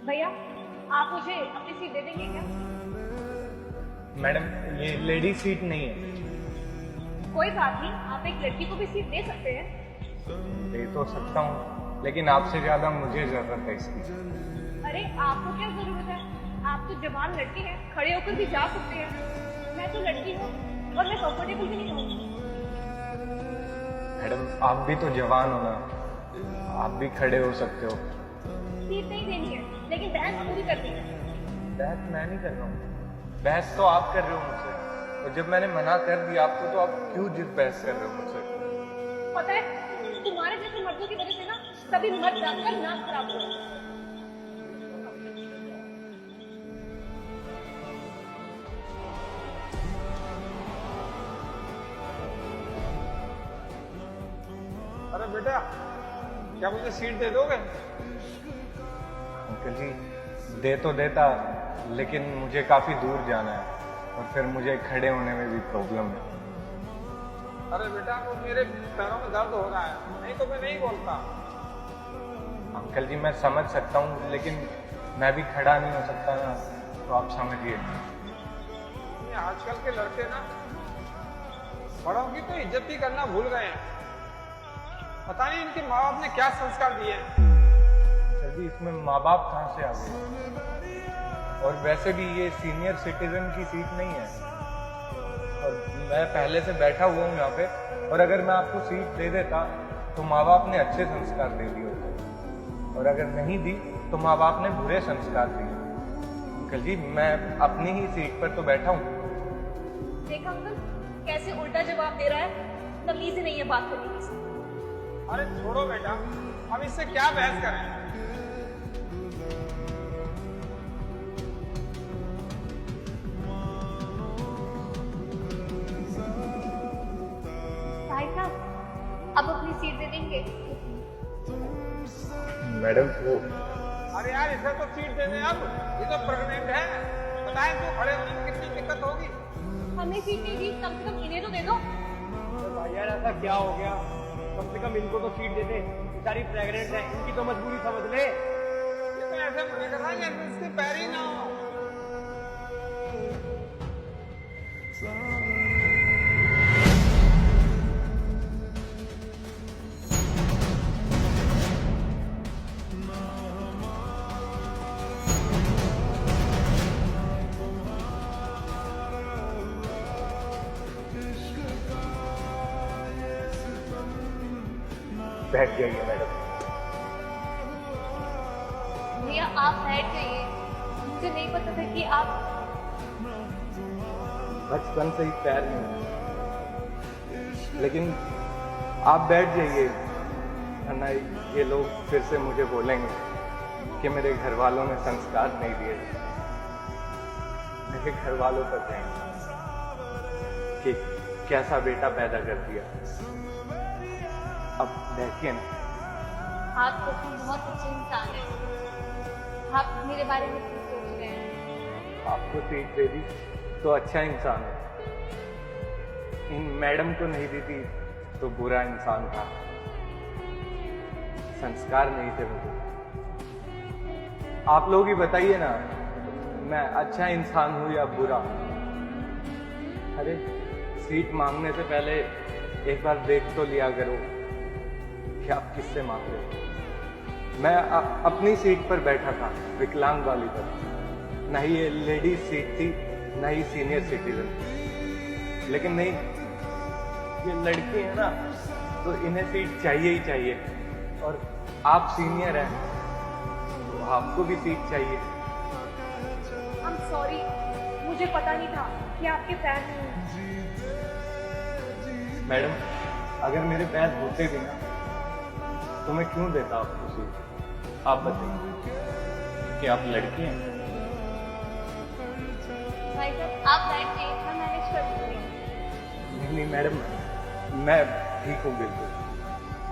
भैया, आप मुझे अपनी सीट दे देंगे क्या? मैडम, ये लेडी सीट नहीं है। कोई बात नहीं, आप एक लड़की को भी सीट दे सकते हैं। दे तो सकता हूँ, लेकिन आपसे ज्यादा मुझे जरूरत है इसकी। अरे आपको क्या जरूरत है? आप तो जवान लड़की हैं, खड़े होकर भी जा सकते हैं। मैं तो लड़की हूँ और मैं कंफर्टेबल भी नहीं रहूँगी। मैडम, आप भी तो जवान हो ना, आप भी खड़े हो सकते हो। सीट नहीं देनी है, लेकिन बहस पूरी करनी है। बहस मैं नहीं कर रहा हूँ, बहस तो आप कर रहे हो मुझसे। और जब मैंने मना कर दिया आपको, तो आप क्यों जिद बहस कर रहे हो मुझसे? पता है, तुम्हारे जैसे मर्दों की वजह से ना सभी मर्द जाकर नाक खराब हो रहे हैं। अरे बेटा, क्या मुझे सीट दे दोगे? अंकल जी, दे तो देता, लेकिन मुझे काफी दूर जाना है और फिर मुझे खड़े होने में भी प्रॉब्लम है। अरे बेटा, तो मेरे पैरों में दर्द हो रहा है, नहीं तो मैं नहीं बोलता। अंकल जी, मैं समझ सकता हूँ, लेकिन मैं भी खड़ा नहीं हो सकता ना, तो आप समझिए। ये आजकल के लड़के ना बड़ों की तो इज्जत ही करना भूल गए हैं। पता नहीं इनके माँ बाप ने क्या संस्कार दिए हैं। अंकल जी, इसमें माँ बाप कहाँ से आ गए? और वैसे भी ये सीनियर सिटीजन की सीट नहीं है, और मैं पहले से बैठा हुआ हूँ यहाँ पे। और अगर मैं आपको सीट दे देता तो माँ बाप ने अच्छे संस्कार दे दिए होते, और अगर नहीं दी तो माँ बाप ने बुरे संस्कार दिए। अंकल जी, मैं अपनी ही सीट पर तो बैठा हूँ। देखा अंकल, कैसे उल्टा जवाब दे रहा है। तमीज ही नहीं है बात करने की। अरे छोड़ो बेटा, अब इससे क्या बहस करें। भाई साहब, अब अपनी सीट दे देंगे? मैडम, वो अरे यार, इसे तो सीट दे दें अब, ये तो प्रेग्नेंट है। बताएं तो खड़े होने में कितनी दिक्कत होगी। हमें सीट नहीं दी, कम से कम इन्हें तो दे दो। भाई यार, ऐसा क्या हो गया? कम से कम इनको तो सीट दे दे। बेचारी प्रेग्नेंट है, इनकी तो मजबूरी समझ ले। ये तो ऐसे मना कर रहा है जैसे इसके पैर ही ना हो। बैठ जाइए मैडम। भैया, आप बैठ जाइए। मुझे नहीं पता था कि आप। बचपन से ही पैर नहीं है, लेकिन आप बैठ जाइए, वरना ये लोग फिर से मुझे बोलेंगे कि मेरे घर वालों ने संस्कार नहीं दिए। मेरे घर वालों पर जाएंगे कि कैसा बेटा पैदा कर दिया। अब बैठिए ना। आप तो बहुत अच्छे इंसान हैं। आप मेरे बारे में क्यों सोच रहे हैं? आपको सीट दे दी तो अच्छा इंसान है, इन मैडम को नहीं दी थी तो बुरा इंसान था। संस्कार नहीं थे मुझे। आप लोग ही बताइए ना, मैं अच्छा इंसान हूं या बुरा? अरे, सीट मांगने से पहले एक बार देख तो लिया करो कि आप किससे मांग रहे हो। मैं अपनी सीट पर बैठा था, विकलांग वाली पर। न ही ये लेडीज सीट थी, न ही सीनियर सिटीजन। लेकिन नहीं, ये लड़के हैं ना, तो इन्हें सीट चाहिए ही चाहिए। और आप सीनियर हैं, तो आपको भी सीट चाहिए। I'm sorry, मुझे पता नहीं था कि आपके पैर नहीं हैं। मैडम, अगर मेरे पैर होते भी ना, तो मैं क्यों देता आपको सीट? आप बताइए कि आप लड़की हैं। भाई साहब, आप बैठ जाइए, मैं मैनेज कर दूंगी। नहीं मैडम, मैं ठीक हूँ बिल्कुल।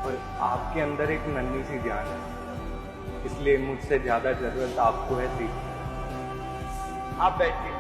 और आपके अंदर एक नन्ही सी जान है, इसलिए मुझसे ज्यादा जरूरत आपको है सीट। आप बैठिए।